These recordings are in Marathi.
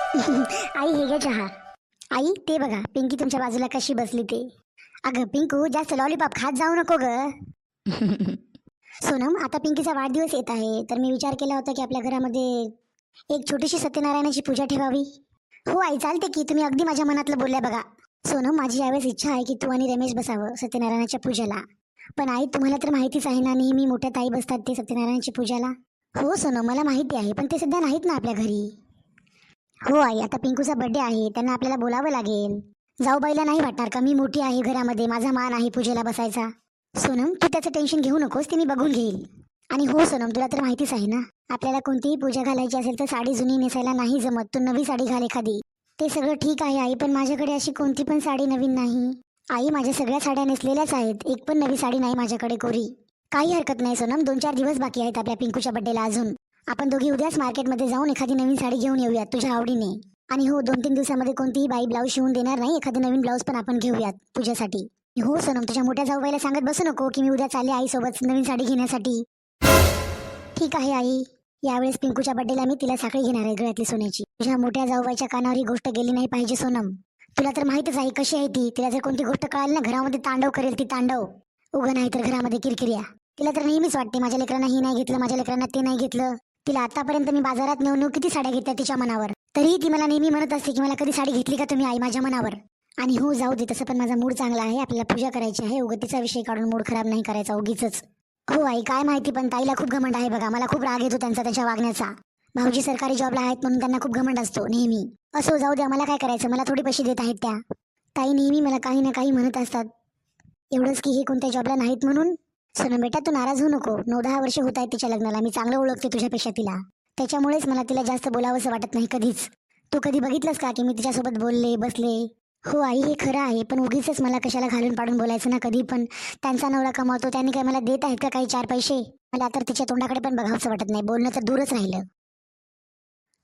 आई हे घे चहा. आई ते बघा पिंकी तुमच्या बाजूला कशी बसली ते. अगं पिंकू जास्त लॉलीपॉप खात जाऊ नको ग. सोनम आता पिंकीचा वाढदिवस येत आहे तर मी विचार केला होता की आपल्या घरामध्ये एक छोटीशी सत्यनारायणाची पूजा ठेवावी. हो आई चालते की, तुम्ही अगदी माझ्या मनातलं बोलल्या बघा. सोनम माझी यावेळेस इच्छा आहे की तू आणि रमेश बसावं सत्यनारायणाच्या पूजेला. पण आई तुम्हाला तर माहितीच आहे ना, नेहमी मोठ्या ताई बसतात ते सत्यनारायणाची पूजाला. हो सोनम मला माहिती आहे, पण ते सध्या नाहीत ना आपल्या घरी. हो आई आता पिंकूचा बर्थडे आहे, त्यांना आपल्याला बोलावं लागेल. जाऊबाईला नाही वाटणार का मी मोठी आहे घरामध्ये, माझा मान आहे पूजेला बसायचा. सोनम तू त्याचं टेन्शन घेऊ नकोस, ते मी बघून घेईल. आणि हो सोनम तुला तर माहितीच आहे ना, आपल्याला कोणतीही पूजा घालायची असेल तर साडी जुनी नेसायला नाही जमत, तू नवी साडी घाल एखादी. ते सगळं ठीक आहे आई, पण माझ्याकडे अशी कोणती पण साडी नवीन नाही. आई माझ्या सगळ्या साड्या नेसलेल्याच आहेत, एक पण नवी साडी नाही माझ्याकडे कोरी. काही हरकत नाही सोनम, 2-4 दिवस बाकी आहेत आपल्या पिंकूच्या बड्डेला अजून. आपण दोघी उद्याच मार्केटमध्ये जाऊन एखादी नवीन साडी घेऊन येऊयात तुझ्या आवडीने. आणि हो 2-3 दिवसामध्ये कोणतीही बाई ब्लाऊज शिवून देणार नाही, एखादी नवीन ब्लाऊज पण आपण घेऊयात तुझ्यासाठी. हो सोनम तुझ्या मोठ्या जाऊबाईला सांगत बसू नको की मी उद्या चालले आईसोबत नवीन साडी घेण्यासाठी. ठीक आहे आई, यावेळेस पिंकूच्या बड्डेला मी तिला साखळी घेणार आहे गळ्यातली सोन्याची. तुझ्या मोठ्या जाऊबाईच्या कानावर ही गोष्ट गेली नाही पाहिजे सोनम. तुला तर माहितच आहे कशी आहे ती, तिला जर कोणती गोष्ट कळाली ना घरामध्ये तांडव करेल ती, तांडव. उगा नाही तर घरामध्ये किरकिरिया. तिला तर नेहमीच वाटते माझ्या लेकरांना ही नाही घेतलं, माझ्या लेकरांना ते नाही घेतलं. तिला आतापर्यंत मी बाजारात नेऊन किती साड्या घेतल्या तिच्या मनावर, तरीही ती मला नेहमी म्हणत असते की मला कधी साडी घेतली का तुम्ही आई माझ्या मनावर. आणि हो जाऊ दे, तसं पण माझा मूड चांगला आहे, आपल्याला पूजा करायची आहे, उगतीचा विषय काढून मूड खराब नाही करायचा उगीच. हो आई काय माहिती, पण ताईला खूप घमंड आहे बघा, मला खूप राग येतो त्यांच्या वागण्याचा. भाऊजी सरकारी जॉबला आहेत म्हणून त्यांना खूप घमंड असतो नेहमी. असो जाऊ द्या, मला काय करायचं, मला थोडे पैसे देत आहेत त्या. ताई नेहमी मला काही ना काही म्हणत असतात. एवढंच की हे कोणत्या जॉबला नाहीत म्हणून. सोनम बेटा तू नाराज होऊ नको, 9-10 वर्ष होत आहेत तिच्या लग्नाला, मी चांगलं ओळखते तुझ्यापेक्षा तिला. त्याच्यामुळेच मला तिला जास्त बोलावंसं वाटत नाही कधीच. तू कधी बघितलंस का की मी तिच्यासोबत बोलले बसले. हो आई हे खरं आहे, पण उगीच मला कशाला घालून पाडून बोलायचं ना कधी पण. त्यांचा नवरा कमावतो, त्यांनी काय मला देत आहेत का काही 4 पैसे. मला तर तिच्या तोंडाकडे पण बघावंसं वाटत नाही, बोलणं तर दूरच राहिलं.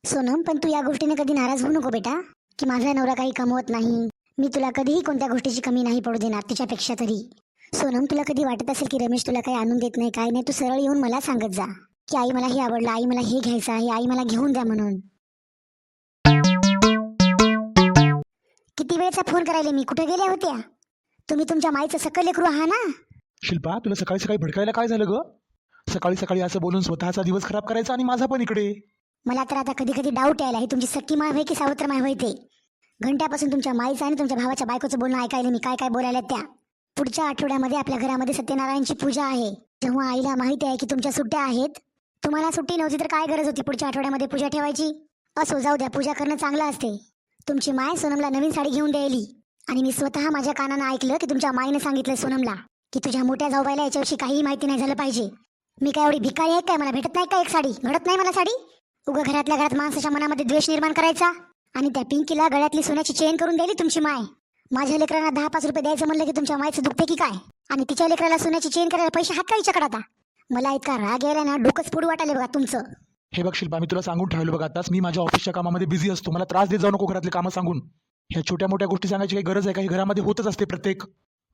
सोनम पण तू या गोष्टीने कधी नाराज होऊ नको बेटा, की माझा नवरा काही कमवत नाही. मी तुला कधीही कोणत्या गोष्टीची कमी नाही पडू देणार तिच्यापेक्षा तरी. सोनम तुला कधी वाटत असेल की रमेश तुला काही आणून देत नाही काय नाही, तू सरळ येऊन मला सांगत जा की आई मला हे आवडलं, आई मला हे घ्यायचं आहे, आई मला घेऊन द्या म्हणून. किती वेळचा फोन करायले मी, कुठे गेल्या होत्या तुम्ही? तुमच्या माईचं सकल लेकरू आहा ना. शिल्पा तुला सकाळी सकाळी भडकायला काय झालं ग? सकाळी सकाळी असं बोलून स्वतःचा दिवस खराब करायचा आणि माझा पण इकडे. मला तर आता कधी कधी डाऊट यायला, ही तुमची सक्की माय होय की सावत्र माय होय ते. घंट्यापासून तुमच्या माईचं आणि तुमच्या भावाच्या बायकोचं बोलणं ऐकायला मी, काय काय बोलायला त्या. पुढच्या आठवड्यामध्ये आपल्या घरामध्ये सत्यनारायणची पूजा आहे. जेव्हा आईला माहिती आहे की तुमच्या सुट्ट्या आहेत, तुम्हाला सुट्टी नव्हती तर काय गरज होती पुढच्या आठवड्यामध्ये पूजा ठेवायची. असो जाऊ द्या, पूजा करणं चांगलं असते. तुमची माय सोनमला नवीन साडी घेऊन द्यायली, आणि मी स्वतः माझ्या कानानं ऐकलं की तुमच्या माईने सांगितलं सोनमला की तुझ्या मोठ्या जाऊबाईला याच्याविषयी काहीही माहिती नाही झालं पाहिजे. मी काय एवढी भिकारी आहे काय, मला भेटत नाही का एक साडी, घडत नाही मला साडी. उगा घरातल्या घरात माणसाच्या मनामध्ये द्वेष निर्माण करायचा. आणि त्या पिंकीला गळ्यातली सोन्याची चेन करून द्यायली तुमची माय. माझ्या लेकरांना 10-5 रुपये द्यायचं म्हणलं की तुमच्या मायचं दुखते की काय, आणि तिच्या लेकराला सोन्याची चेन करायला पैसे हात का हिच्याकडे आता. मला इतका राग यायला ना, डोकंच पुढे वाटायला बघा तुमचं. हे बघ शिल्पा मी तुला सांगून ठेवलं बघ आताच, मी माझ्या ऑफिसच्या कामामध्ये बिझी असतो, मला त्रास देत जाऊ नको घरातले कामं सांगून. ह्या छोट्या मोठ्या गोष्टी सांगायची काही गरज आहे का? हे घरामध्ये होतच असते प्रत्येक.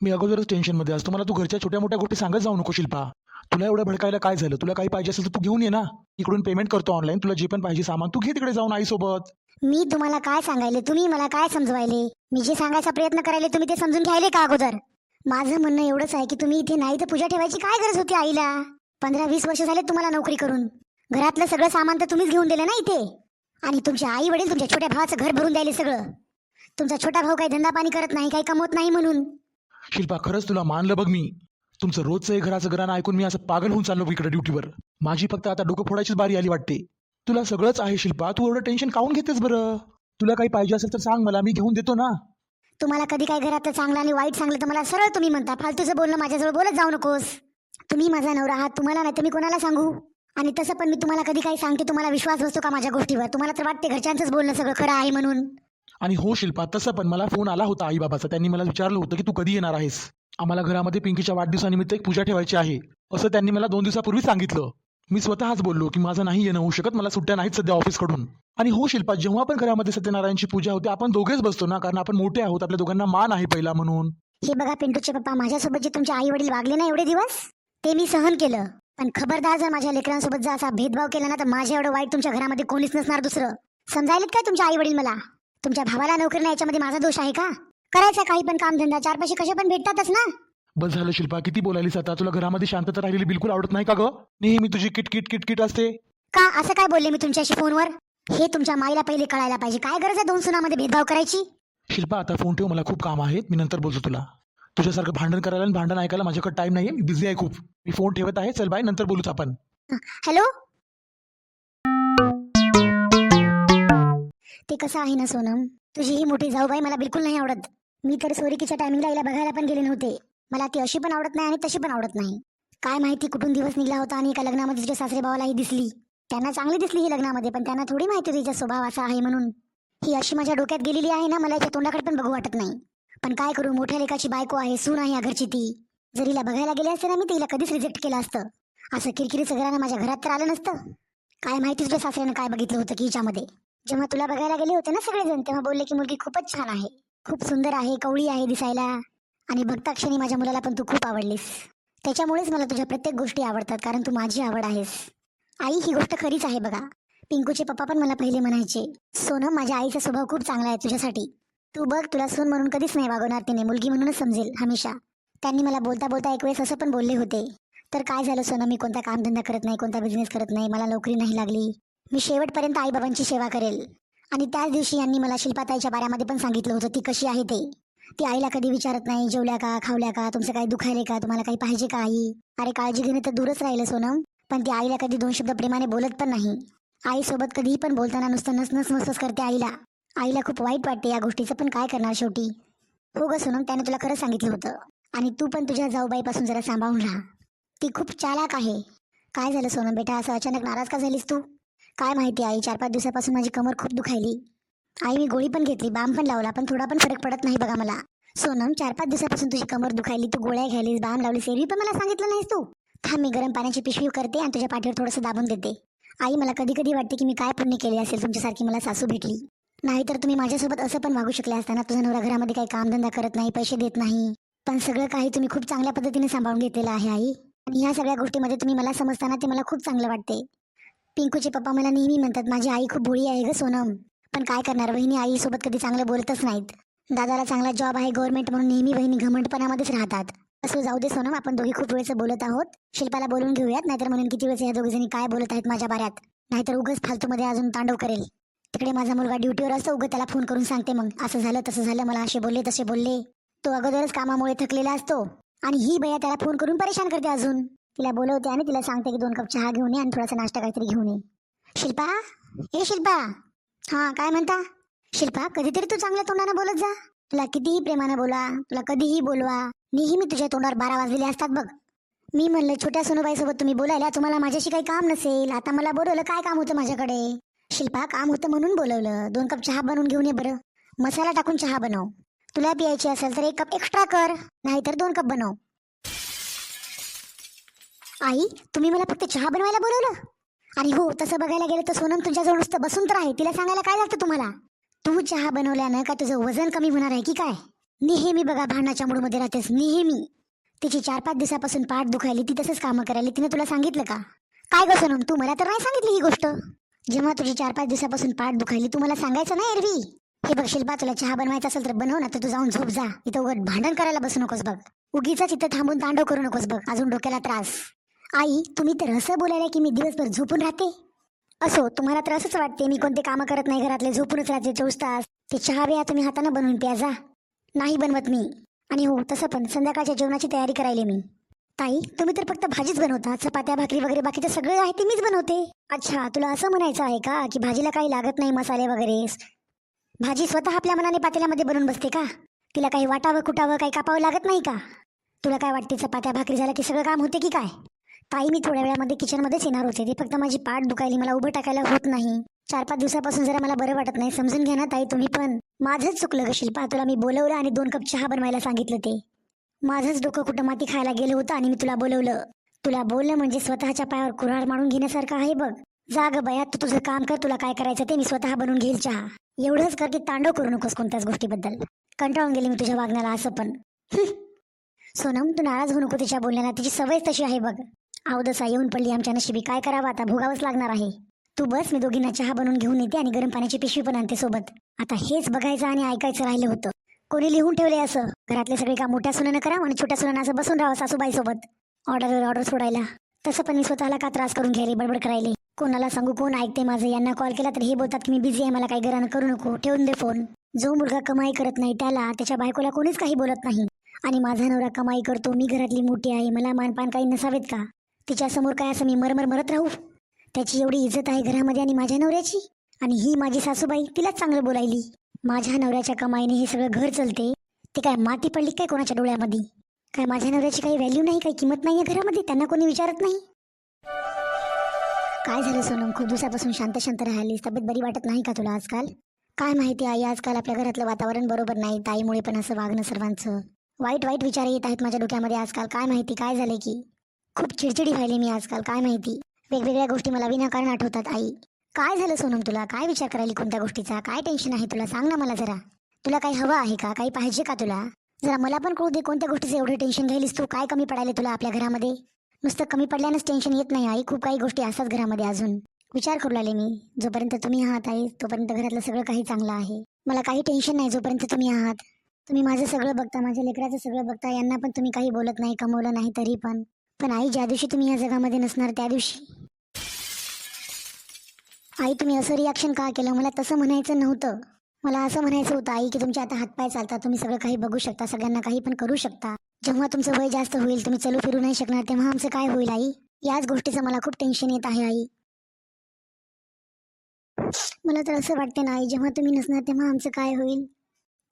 मी अगोदरच टेन्शनमध्ये असतो, मला तू घरच्या छोट्या मोठ्या गोष्टी सांगत जाऊ नको शिल्पा. तुला एवढं भडकायला काय झालं? तुला काही पाहिजे असेल तर तू घेऊन ये ना, इकडून पेमेंट करतो ऑनलाईन, तुला जे पण पाहिजे सामान तू घे तिकडे जाऊन आईसोबत. मी तुम्हाला काय सांगायले, तुम्ही मला काय समजवायले? मी जे सांगायचा प्रयत्न करायले तुम्ही ते समजून घ्यायले का अगोदर? माझं म्हणणं एवढंच आहे की तुम्ही इथे नाही तर पूजा ठेवायची काय गरज होती आईला? 15-20 वर्ष झाले तुम्हाला नोकरी करून, घरातलं सगळं सामान तर तुम्हीच घेऊन दिलं ना इथे. आणि तुमचे आई वडील तुमच्या छोट्या भावाचं घर भरून द्यायले सगळं. तुमचा छोटा भाऊ काही धंदा पाणी करत नाही, काही कमवत नाही म्हणून. शिल्पा खरंच तुला मानलं बघ मी, तुमचं रोजचं हे घराचं घरानं ऐकून मी असं पागल होऊन चाललो इकडे ड्युटीवर. माझी फक्त आता डोकं फोडायचीच बारी आली वाटते. तुला सगळंच आहे शिल्पा, तू एवढं टेन्शन काऊन घेतेस बरं? तुला काही पाहिजे असेल तर सांग मला, मी घेऊन देतो ना. तुम्हाला कधी काही घरातलं चांगलं आणि वाईट सांगलं तर मला सरळ तुम्ही म्हणता, फालतूचं बोलणं माझ्याजवळ बोलत जाऊ नकोस. तुम्ही माझा नवरा आहात, तुम्हाला नाही तर मी कोणाला सांगू? आणि तसं पण मी तुम्हाला कधी काही सांगते, तुम्हाला विश्वास बसतो का माझ्या गोष्टीवर? तुम्हाला तर वाटते घरच्यांचंच बोलणं सगळं खरं आहे म्हणून. आणि हो शिल्पा तसं पण मला फोन आला होता आईबाबाचा, त्यांनी मला विचारलं होतं की तू कधी येणार आहेस. आम्हाला घरामध्ये पिंकीच्या वाढदिवसानिमित्त एक पूजा ठेवायची आहे असं त्यांनी मला 2 दिवसापूर्वी सांगितलं. मी स्वतःच बोललो की माझं नाही येणं होऊ शकत, मला सुट्ट्या नाहीत सध्या ऑफिसकडून. आणि हो शिल्पा जेव्हा पण घरामध्ये सत्यनारायणची पूजा होते आपण दोघेच बसतो ना, कारण आपण मोठे आहोत, आपल्या दोघांना मान आहे पहिला म्हणून. हे बघा पिंटूचे पप्पा, माझ्यासोबत जे तुमचे आई वडील वागले ना एवढे दिवस, ते मी सहन केलं. पण खबरदार जर माझ्या लेकरांसोबत जर असा भेदभाव केला ना, तर माझ्या एवढं वाईट तुमच्या घरामध्ये कोणीच नसणार दुसरं. समजायलेत काय तुमचे आई वडील मला? तुमच्या भावाला नोकरी नाही याच्यामध्ये माझा दोष आहे का? करायचा काही पण काम धंदा, चार पैसे कसे पण भेटतातच ना. बस झालं शिल्पा, किती बोलायलीस आता? तुला घरामध्ये शांतता राहिलेली बिलकुल आवडत नाही का ग? नेहमी तुझी किटकिट किटकिट असते. का असं काय बोलले मी तुमच्याशी फोनवर? हे तुमच्या माईला पहिले कळायला पाहिजे. काय गरज आहे दोन सुनामध्ये भेदभाव करायची? शिल्पा आता फोन ठेव, मला खूप काम आहे, मी नंतर बोलतो तुला. तुझ्यासारखं भांडण करायला आणि भांडण ऐकायला माझ्याकडे टाइम नाहीये, मी बिझी आहे खूप. मी फोन ठेवत आहे, चल बाय, नंतर बोलूच आपण. हॅलो. ते कसं आहे ना सोनम, तुझी ही मोठी जाऊबाई मला बिलकुल नाही आवडत. मी तर सोरिकीच्या टायमिंगला हिला बघायला पण गेले नव्हते. मला ती अशी पण आवडत नाही आणि तशी पण आवडत नाही. काय माहिती कुठून दिवस निघला होता आणि एका लग्नामध्ये तुझ्या सासरे भावालाही दिसली. त्यांना चांगली दिसली ही लग्नामध्ये, पण त्यांना थोडी माहिती तिचा स्वभाव असा आहे म्हणून. ही अशी माझ्या डोक्यात गेलेली आहे ना, मला याच्या तोंडाकडे पण बघू वाटत नाही. पण काय करू, मोठ्या लेकाची बायको आहे, सून आहे या घरची ती. जर हिला बघायला गेले असते ना मी, तिला कधीच रिजेक्ट केलं असतं. असं किरकिरीचं घरानं माझ्या घरात तर आलं नसतं. काय माहिती तुझ्या सासऱ्यानं काय बघितलं होतं की हिच्यामध्ये. जेव्हा तुला बघायला गेले होते ना सगळेजण, तेव्हा बोलले की मुलगी खूपच छान आहे, खूप सुंदर आहे, कवळी आहे दिसायला. आणि बघता क्षणी माझ्या मुलाला पण तू खूप आवडलीस. त्याच्यामुळेच मला तुझ्या प्रत्येक गोष्टी आवडतात, कारण तू माझी आवड आहेस. आई, ही गोष्ट खरीच आहे बघा. पिंकूचे पप्पा पण मला पहिले म्हणायचे, सोनम माझ्या आईचा स्वभाव खूप चांगला आहे तुझ्यासाठी. तू बघ, तुला सून म्हणून कधीच नाही वागवणार तिने, मुलगी म्हणूनच समजेल हमेशा. त्यांनी मला बोलता बोलता एक वेळेस असं पण बोलले होते. तर काय झालं सोनम, मी कोणता कामधंदा करत नाही, कोणता बिझनेस करत नाही, मला नोकरी नाही लागली. मी शेवटपर्यंत आईबाबांची सेवा करेल. आणि त्याच दिवशी यांनी मला शिल्पाताईच्या बाऱ्यामध्ये पण सांगितलं होतं ती कशी आहे ते. ती आईला कधी विचारत नाही, जेवल्या का, खावल्या का, तुमचं काही दुखायले का, तुम्हाला काही पाहिजे का आई. अरे काळजी घेणे तर दूरच राहिलं सोनम, पण ती आईला कधी दोन शब्द प्रेमाने बोलत पण नाही. आईसोबत कधीही पण बोलताना नुसतं नस करते आईला. आईला खूप वाईट वाटते या गोष्टीचं, पण काय करणार शेवटी. हो ग सोनम, त्याने तुला खरं सांगितलं होतं. आणि तू पण तुझ्या जाऊबाईपासून जरा सांभाळून राहा, ती खूप चालाक आहे. काय झालं सोनम बेटा, असं अचानक नाराज का झालीस तू? काय माहिती आई, 4-5 दिवसापासून माझी कमर खूप दुखायली. आई मी गोळी पण घेतली, बाम पण लावला, पण थोडा पण फरक पडत नाही बघा मला. सोनम 4-5 दिवसापासून तुझी कमर दुखायली, तू गोळ्या घ्यायलीस, बाम लावलीस, एरवी पण मला सांगितलं नाहीस तू. थांब, मी गरम पाण्याची पिशवी करते आणि तुझ्या पाठीवर थोडंसं दाबून देते. आई मला कधी कधी वाटते की मी काय पुण्य केले असेल, तुमच्यासारखी मला सासू भेटली. नाहीतर तुम्ही माझ्यासोबत असं पण वागू शकले असताना, तुझा नवरा घरामध्ये काही कामधंदा करत नाही, पैसे देत नाही, पण सगळं काही तुम्ही खूप चांगल्या पद्धतीने सांभाळून घेतलेलं आहे आई. आणि ह्या सगळ्या गोष्टीमध्ये तुम्ही मला समजताना ते मला खूप चांगलं वाटते. पिंकूचे पप्पा मला नेहमी म्हणतात माझी आई खूप भोळी आहे ग सोनम, पण काय करणार, वहिनी आई सोबत कधी चांगलं बोलतच नाहीत. दादाला चांगला जॉब आहे गव्हर्नमेंट म्हणून नेहमी वहिनी घमंडपणामध्येच राहतात. असं जाऊ दे सोनम, आपण दोघी खूप वेळचं बोलत आहोत. शिल्पाला बोलून घेऊयात, नाहीतर म्हणून किती वेळेस या दोघी जणी काय बोलत आहेत माझ्या बाऱ्यात. नाहीतर उगाच फालतूमध्ये अजून तांडव करेल. तिकडे माझा मुलगा ड्युटीवर असतो, उगाच त्याला फोन करून सांगते मग असं झालं तसं झालं, मला असे बोलले तसे बोलले. तो अगोदरच कामामुळे थकलेला असतो आणि ही बया त्याला फोन करून परेशान करते. अजून तिला बोलवते आणि तिला सांगते की 2 कप चहा घेऊन ये आणि थोडासा नाश्ता काहीतरी घेऊन ये. शिल्पा, हे शिल्पा. हा काय म्हणता? शिल्पा, कधीतरी तू चांगल्या तोंडानं बोलत जा. तुला कितीही प्रेमानं बोला, तुला कधीही बोलवा, नेहमी तुझ्या तोंडावर 12 वाजलेले असतात बघ. मी म्हणलं छोट्या सोनूबाई सोबत तुम्ही बोलायला, तुम्हाला माझ्याशी काही काम नसेल. आता मला बोलवलं, काय काम होतं माझ्याकडे? शिल्पा, काम होतं म्हणून बोलवलं. 2 कप चहा बनवून घेऊन ये बरं. मसाला टाकून चहा बनव. तुला प्यायची असेल तर 1 कप एक्स्ट्रा कर, नाहीतर 2 कप बनव. आई, तुम्ही मला फक्त चहा बनवायला बोलवलं? आणि हो, तसं बघायला गेलं तर सोनम तुमच्याजवळ नुसतं बसून तर आहे, तिला सांगायला काय लागतं तुम्हाला? तू चहा बनवल्यानं का तुझं वजन कमी होणार आहे की काय? नेहमी बघा भांडणाच्या मूडमध्ये राहतेस नेहमी. तिची 4-5 दिवसापासून पाठ दुखायली, ती तसंच कामं करायली, तिने तुला सांगितलं का? काय गं सोनम, तू मला तर नाही सांगितली ही गोष्ट. जेव्हा तुझी 4-5 दिवसापासून पाठ दुखायली, तू मला सांगायचं ना एरवी. हे बघ शिल्पा, तुला चहा बनवायचा असेल तर बनव ना, तर तू जाऊन झोप जा. इथं उगाच भांडण करायला बसू नकोस बघ. उगीच इथं थांबून तांडव करू नकोस बघ, अजून डोक्याला त्रास. आई, तुम्ही तर असं बोलायला की मी दिवसभर झोपून राहते. असो, तुम्हाला तर असंच वाटते मी कोणते कामं करत नाही घरातले, झोपूनच राहते 24 तास. ते चहा बिया तुम्ही हाताने बनवून प्या जा. नाही बनवत मी. आणि हो, तसं पण संध्याकाळच्या जेवणाची तयारी करायला मी. ताई, तुम्ही तर फक्त भाजीच बनवता, चपात्या भाकरी वगैरे बाकीचं सगळं आहे ते मीच बनवते. अच्छा, तुला असं म्हणायचं आहे का की भाजीला काही लागत नाही मसाले वगैरे? भाजी स्वतः आपल्या मनाने पातेल्यामध्ये बनवून बसते का? तिला काही वाटावं कुटावं काही कापावं लागत नाही का? तुला काय वाटते चपात्या भाकरी झाला की सगळं काम होते की काय? ताई, मी थोड्या वेळामध्ये किचनमध्येच येणार होते, ते फक्त माझी पाठ दुखायली, मला उभं टाकायला होत नाही. 4-5 दिवसापासून जरा मला बरं वाटत नाही, समजून घ्या ना ताई तुम्ही पण. माझंच चुकलं ग शिल्पा, तुला मी बोलवलं आणि 2 कप चहा बनवायला सांगितलं, ते माझंच डोकं कुठं माती खायला गेलं होतं आणि मी तुला बोलवलं. तुला बोलणं म्हणजे स्वतःच्या पायावर कुऱ्हाड मारून घेण्यासारखं आहे बघ. जा ग बया, तू तुझं काम कर, तुला काय करायचं ते मी स्वतः बनवून घेईल चहा. एवढंच कर की तांडव करू नकोस कोणत्याच गोष्टीबद्दल. कंटाळून गेली मी तुझ्या वागण्याला असं पण. सोनम, तू नाराज होऊ नको तिच्या बोलण्याला, तिची सवयच तशी आहे बघ. अवदसा येऊन पडली आमच्या नशिबी, काय करावं आता, भोगावंच लागणार आहे. तू बस, मी दोघींना चहा बनवून घेऊन येते आणि गरम पाण्याची पिशवी पण आणते सोबत. आता हेच बघायचं आणि ऐकायचं राहिलं होतं. कोणी लिहून ठेवले असं घरातले सगळे काम मोठ्या सुनेनं करा आणि छोट्या सुनेनं असं बसून राहावं सासूबाई सोबत ऑर्डर सोडायला. तसं पण मी स्वतःला का त्रास करून घ्यायले, बडबड करायले. कोणाला सांगू, कोण ऐकते माझं? यांना कॉल केला तर हे बोलतात की मी बिझी आहे, मला काही गरानं करू नको, ठेवून दे फोन. जो मुलगा कमाई करत नाही त्याला त्याच्या बायकोला कोणीच काही बोलत नाही. आणि माझा नवरा कमाई करतो, मी घरातली मोठी आहे, मला मानपान काही नसावेत का? तिच्यासमोर काय असं मी मरमर मरत राहू? त्याची एवढी इज्जत आहे घरामध्ये आणि माझ्या नवऱ्याची, आणि ही माझी सासूबाई तिलाच चांगलं बोलायली. माझ्या नवऱ्याच्या कमाईने हे सगळं घर चलते. ते काय माती पडली काय कोणाच्या डोळ्यामध्ये? काय माझ्या नवऱ्याची काही व्हॅल्यू नाही, काही किंमत नाही आहे घरामध्ये? त्यांना कोणी विचारत नाही? काय झालं सोनम, खूप दिवसापासून शांत शांत राहिलीस, तब्येत बरी वाटत नाही का तुला आजकाल? काय माहिती आई, आजकाल आपल्या घरातलं वातावरण बरोबर नाही. ताईमुळे पण असं वागणं सर्वांचं. वाईट वाईट विचार येत आहेत माझ्या डोक्यामध्ये आजकाल. काय माहिती काय झाले की खूप चिडचिडी व्हायली मी आजकाल. काय माहिती वेगवेगळ्या गोष्टी मला विनाकारण आठवतात. आई काय झालं सोनम, तुला काय विचार करायली कोणत्या गोष्टीचा? काय टेन्शन आहे तुला? सांग ना मला जरा. तुला काही हवं आहे का? काही पाहिजे का तुला? जरा मला पण कळू दे, कोणत्या गोष्टीचं एवढं टेन्शन घ्यायलीस तू? काय कमी पडायला तुला आपल्या घरामध्ये? नुसतं कमी पडल्यानंच टेन्शन येत नाही आई, खूप काही गोष्टी असतात घरामध्ये अजून. विचार करू लागले मी. जोपर्यंत तुम्ही आहात आई तोपर्यंत घरातलं सगळं काही चांगलं आहे. मला काही टेन्शन नाही जोपर्यंत तुम्ही आहात. तुम्ही माझं सगळं बघता, माझ्या लेकराचं सगळं बघता. यांना पण तुम्ही काही बोलत नाही, कमवलं नाही तरी पण. पण आई, ज्या दिवशी तुम्ही या जगामध्ये नसणार त्या दिवशी आई तुम्ही असं रिॲक्शन का केलं? मला तसं म्हणायचं नव्हतं. मला असं म्हणायचं होतं आई की तुमचे आता हातपाय चालतात, तुम्ही सगळं काही बघू शकता, सगळ्यांना काही पण करू शकता. जेव्हा तुमचं वय जास्त होईल, तुम्ही चलू फिरू नाही शकणार, तेव्हा आमचं काय होईल आई? याच गोष्टीचं मला खूप टेन्शन येत आहे आई. मला तर असं वाटते ना आई, जेव्हा तुम्ही नसणार तेव्हा आमचं काय होईल?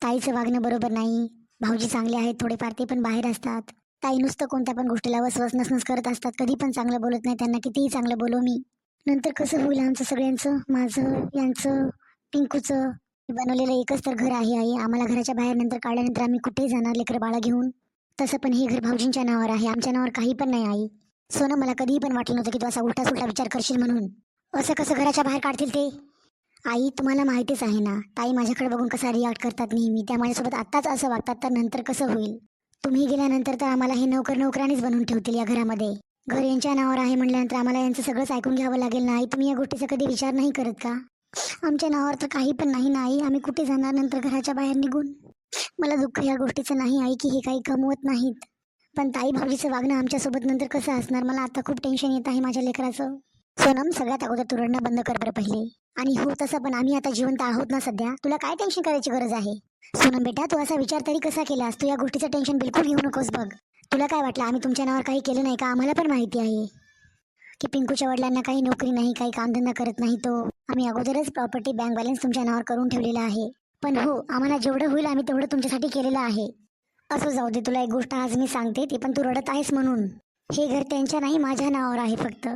ताईचं वागणं बरोबर नाही. भाऊजी चांगले आहेत थोडेफार, ते पण बाहेर असतात. ताई नुसतं कोणत्या पण गोष्टीला वसवस नसनस करत असतात, कधी पण चांगलं बोलत नाही. त्यांना कितीही चांगलं बोलू मी, नंतर कसं होईल आमचं सगळ्यांचं? माझं, यांचं, पिंकूचं. बनवलेलं एकच तर घर आहे आई. आम्हाला घराच्या बाहेर नंतर काढल्यानंतर आम्ही कुठे जाणार लेकरं बाळा घेऊन? तसं पण हे घर भाऊजींच्या नावावर आहे, आमच्या नावावर काही पण नाही आई. सोनं, मला कधीही पण वाटलं नव्हतं की तू असा उलटा सुलटा विचार करशील म्हणून. असं कसं घराच्या बाहेर काढतील ते? आई तुम्हाला माहितीच आहे ना, ताई माझ्याकडे बघून कसा रिॲक्ट करतात नेहमी. त्या माझ्यासोबत आत्ताच असं वागतात तर नंतर कसं होईल? तुम्ही गेल्यानंतर तर आम्हाला हे नोकर नोकरानीच बनवून ठेवतील या घरामध्ये. घर यांच्या नावावर आहे म्हटल्यानंतर आम्हाला यांचं सगळंच ऐकून घ्यावं लागेल ना आई. तुम्ही या गोष्टीचा कधी विचार नाही करत का? आमच्या नावावर तर काही पण नाही ना आई. आम्ही कुठे जाणार नंतर घराच्या बाहेर निघून? मला दुःख या गोष्टीचं नाही आई की हे काही कमवत नाहीत, पण ताई भाऊजीचं वागणं आमच्यासोबत नंतर कसं असणार? मला आता खूप टेन्शन येत आहे माझ्या लेकराचं. सोनम, सगळ्यात अगोदर तू रडणं बंद कर बरं पहिले. आणि हो, तसं पण आम्ही आता जिवंत आहोत ना सध्या, तुला काय टेन्शन करायची गरज आहे? सोनम बेटा, तू असा विचार तरी कसा केलास? तू या गोष्टीचं टेन्शन बिलकुल घेऊ नकोस बघ. तुला काय वाटलं आम्ही तुमच्या नावावर काही केलं नाही का? आम्हाला पण माहिती आहे की पिंकूच्या वडिलांना काही नोकरी नाही, काही कामधंदा करत नाही तो. आम्ही अगोदरच प्रॉपर्टी बँक बॅलन्स तुमच्या नावावर करून ठेवलेला आहे. पण हो, आम्हाला जेवढं होईल आम्ही तेवढं तुमच्यासाठी केलेलं आहे. असं जाऊ दे, तुला एक गोष्ट आज मी सांगते, ती पण तू रडत आहेस म्हणून. हे घर त्यांच्या नाही, माझ्या नावावर आहे फक्त.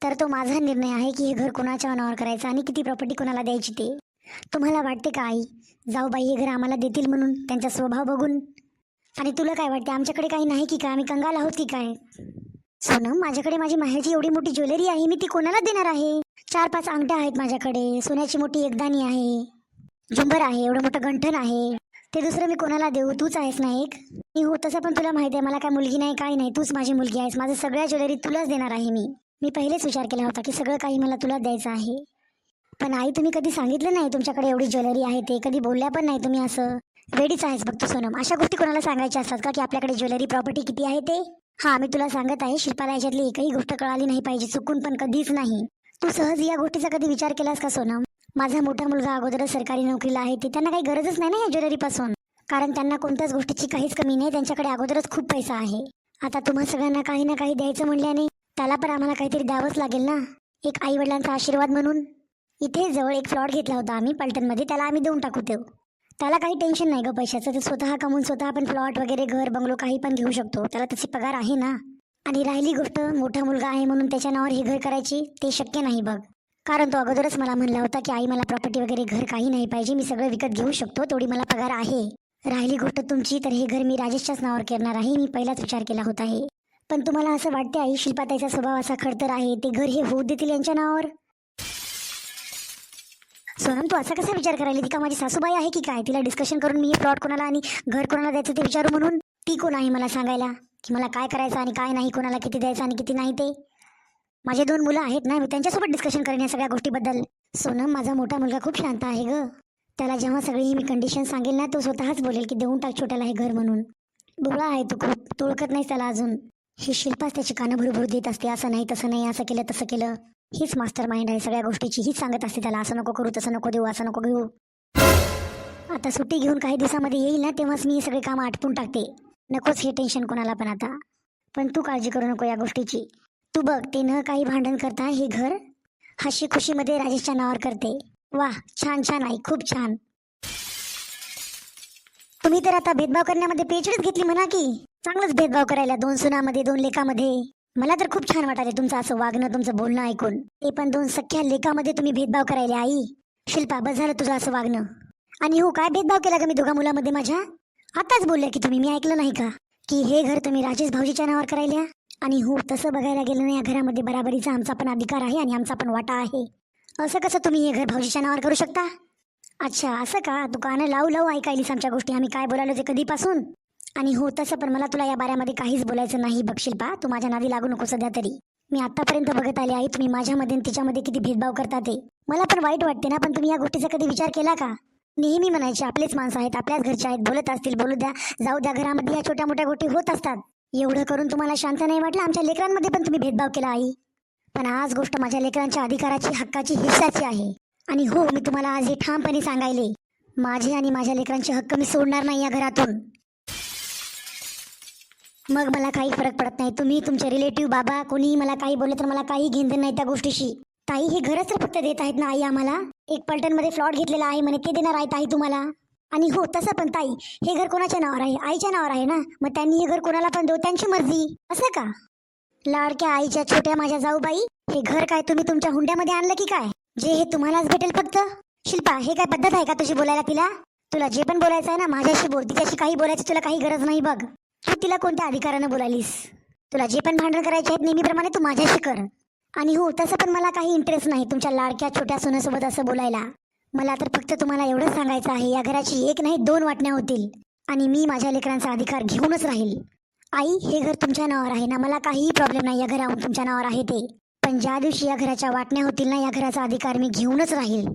तर तो माझा निर्णय आहे की हे घर कोणाच्या नावावर करायचं आणि किती प्रॉपर्टी कोणाला द्यायची ते. तुम्हाला वाटते का आई, जाऊ बाई हे घर आम्हाला देतील म्हणून त्यांचा स्वभाव बघून? आणि तुला काय वाटते, आमच्याकडे काही नाही की काय? आम्ही कंगाल आहोत की काय? सोनम, माझ्याकडे माझी माहेरची एवढी मोठी ज्वेलरी आहे, मी ती कोणाला देणार आहे? 4-5 अंगठ्या आहेत माझ्याकडे, सोन्याची मोठी एकदाणी आहे, झुंबर आहे, एवढं मोठं गंठण आहे. ते दुसरं मी कोणाला देऊ? तूच आहेस ना एक. मी हो, तसं पण तुला माहिती आहे मला काय मुलगी नाही, काय नाही. तूच माझी मुलगी आहेस. माझं सगळ्या ज्वेलरी तुलाच देणार आहे मी. मी पहिलेच विचार केला होता की सगळं काही मला तुला द्यायचं आहे. पण आई, तुम्ही कधी सांगितलं नाही तुमच्याकडे एवढी ज्वेलरी आहे ते. कधी बोलल्या पण नाही तुम्ही. असं वेडीच आहेस बघ तू सोनम. अशा गोष्टी कोणाला सांगायच्या असतात का की आपल्याकडे ज्वेलरी प्रॉपर्टी किती आहे ते? हा, मी तुला सांगत आहे, शिल्पाला याच्यातली एकही गोष्ट कळाली नाही पाहिजे, चुकून पण कधीच नाही. तू सहज या गोष्टीचा कधी विचार केलास का सोनम? माझा मोठा मुलगा अगोदरच सरकारी नोकरीला आहे, ती त्यांना काही गरजच नाही ना या ज्वेलरीपासून, कारण त्यांना कोणत्याच गोष्टीची काहीच कमी नाही. त्यांच्याकडे अगोदरच खूप पैसा आहे. आता तुम्हा सगळ्यांना काही ना काही द्यायचं म्हणल्याने त्याला पण आम्हाला काहीतरी द्यावंच लागेल ना, एक आई वडिलांचा आशीर्वाद म्हणून. इथे जवळ एक प्लॉट घेतला होता आम्ही पलटणमध्ये, त्याला आम्ही देऊन टाकू देऊ. त्याला काही टेन्शन नाही ग पैशाचं, ते स्वतः कमवून स्वतः आपण प्लॉट वगैरे घर बंगलो काही पण घेऊ शकतो. त्याला त्याची पगार आहे ना. आणि राहिली गोष्ट मोठा मुलगा आहे म्हणून त्याच्या नावावर हे घर करायची, ते शक्य नाही बघ. कारण तो अगोदरच मला म्हणला होता की आई मला प्रॉपर्टी वगैरे घर काही नाही पाहिजे, मी सगळं विकत घेऊ शकतो, तेवढी मला पगार आहे. राहिली गोष्ट तुमची, तर हे घर मी राजेशच्याच नावावर करणार आहे. मी पहिलाच विचार केला होता हे. पण तुम्हाला असं वाटते आई, शिल्पाताईचा स्वभाव असा खडतर आहे, ते घर हे होऊ देतील यांच्या नावावर? सोनम, तू असा कसा विचार करायला? ती का माझी सासूबाई आहे की काय? तिला डिस्कशन करून मी हे प्लॉट कोणाला आणि घर कोणाला द्यायचं ते विचारू म्हणून? ती कोण आहे मला सांगायला की मला काय करायचं आणि काय नाही, कोणाला किती द्यायचं आणि किती नाही ते? माझे 2 मुलं आहेत ना, मी त्यांच्यासोबत डिस्कशन करेन या सगळ्या गोष्टीबद्दल. सोनम, माझा मोठा मुलगा खूप शांत आहे ग. त्याला जेव्हा सगळी मी कंडिशन सांगेल ना, तो स्वतःच बोलेल की देऊन टाक छोट्याला हे घर म्हणून. बोला आहे तू खूप, तू ओळखत नाहीस त्याला अजून. ही शिल्पाच त्याची कानं भुरभुर देत असते, असं नाही तसं नाही, असं केलं तसं केलं. हीच मास्टर माइंड आहे सगळ्या गोष्टीची. हीच सांगत असते त्याला, असं नको करू, तसं नको देऊ, असं नको घेऊ. आता सुट्टी घेऊन काही दिवसामध्ये येईल ना, तेव्हाच मी हे सगळे कामं आटपून टाकते. नकोच हे टेन्शन कोणाला पण आता. पण तू काळजी करू नको या गोष्टीची. तू बघ, ते न काही भांडण करता हे घर हशी खुशीमध्ये राजेशच्या नावावर करते. वाह, छान छान आई, खूप छान. तुम्ही तर आता भेदभाव करण्यामध्ये पेचडीच घेतली म्हणा की. चांगलंच भेदभाव करायला 2 सुनामध्ये 2 लेकामध्ये. मला तर खूप छान वाटायला तुमचं असं वागणं, तुमचं बोलणं ऐकून. ते पण 2 सख्या लेकामध्ये तुम्ही भेदभाव करायला आई. शिल्पा, बस झालं तुझं असं वागणं. आणि हो, काय भेदभाव केला का मी दोघा मुलामध्ये माझ्या? आताच बोलल्या की तुम्ही, मी ऐकलं नाही का की हे घर तुम्ही राजेश भाऊजीच्या नावावर करायला. आणि हो, तसं बघायला गेलं ना, या घरामध्ये बराबरीचा आमचा पण अधिकार आहे आणि आमचा पण वाटा आहे. असं कसं तुम्ही हे घर भाऊजीच्या नावावर करू शकता? अच्छा, असं का? तू कानं लावू लावू ऐकायलीस आमच्या गोष्टी, आम्ही काय बोलायलो ते कधीपासून. आणि हो, तसं पण मला तुला या बाऱ्यामध्ये काहीच बोलायचं नाही बघ शिल्पा. तू माझ्या नादी लागू नको सध्या तरी. मी आतापर्यंत बघत आले आई, तुम्ही माझ्यामध्ये आणि तिच्यामध्ये किती भेदभाव करता ते. मला पण वाईट वाटते ना, पण तुम्ही या गोष्टीचा कधी विचार केला का? नेहमी म्हणायचे आपलेच माणसं आहेत, आपल्याच घरचे आहेत, बोलत असतील बोलू द्या, जाऊ द्या, घरामध्ये या छोट्या मोठ्या गोष्टी होत असतात. एवढं करून तुम्हाला शांत नाही वाटलं? आमच्या लेकरांमध्ये पण तुम्ही भेदभाव केला आई. पण आज गोष्ट माझ्या लेकरांच्या अधिकाराची, हक्काची, हिस्साची आहे. आणि हो, मी तुम्हाला आज हे ठामपणे सांगायले, माझे आणि माझ्या लेकरांचे हक्क मी सोडणार नाही या घरातून. मग मला काही फरक पडत नाही. तुम्ही, तुमचे रिलेटिव्ह, बाबा, कोणीही मला काही बोललं तर मला काही घेणं नाही त्या गोष्टीशी. ताई, हे घरच तर फक्त देत आहेत ना आई आम्हाला. एक पलटणमध्ये फ्लॉट घेतलेला आहे म्हणे, ते देणार आहेत आई तुम्हाला. आणि हो, तसं पण ताई, हे घर कोणाच्या नावावर आहे? आईच्या नावावर आहे ना. मग त्यांनी हे घर कोणाला पण देऊ, त्यांची मर्जी. असं का? लाडक्या आईच्या छोट्या माझ्या जाऊबाई, हे घर काय तुम्ही तुमच्या हुंड्यामध्ये आणलं की काय, जे हे तुम्हालाच भेटेल फक्त? शिल्पा, हे काय पद्धत आहे का तुझी बोलायला? तिला तुला जे पण बोलायचं आहे ना माझ्याशी बोल, तिच्याशी काही बोलायची तुला काही गरज नाही बघ. तू तिला कोणत्या अधिकारानं बोलालीस? तुला जे पण भांडण करायचे आहेत नेहमीप्रमाणे तू माझ्याशी कर. आणि हो, तसं पण मला काही इंटरेस्ट नाही तुमच्या लाडक्या छोट्या सोन्यासोबत असं बोलायला. मला तर फक्त तुम्हाला एवढंच सांगायचं आहे, या घराची 1 नाही 2 वाटण्या होतील आणि मी माझ्या लेकरांचा अधिकार घेऊनच राहील. आई, हे घर तुमच्या नावावर आहे ना, मला काहीही प्रॉब्लेम नाही या घराहून तुमच्या नावावर आहे ते. पण ज्या दिवशी या घराच्या वाटण्या होतील ना, या घराचा अधिकार मी घेऊनच राहील.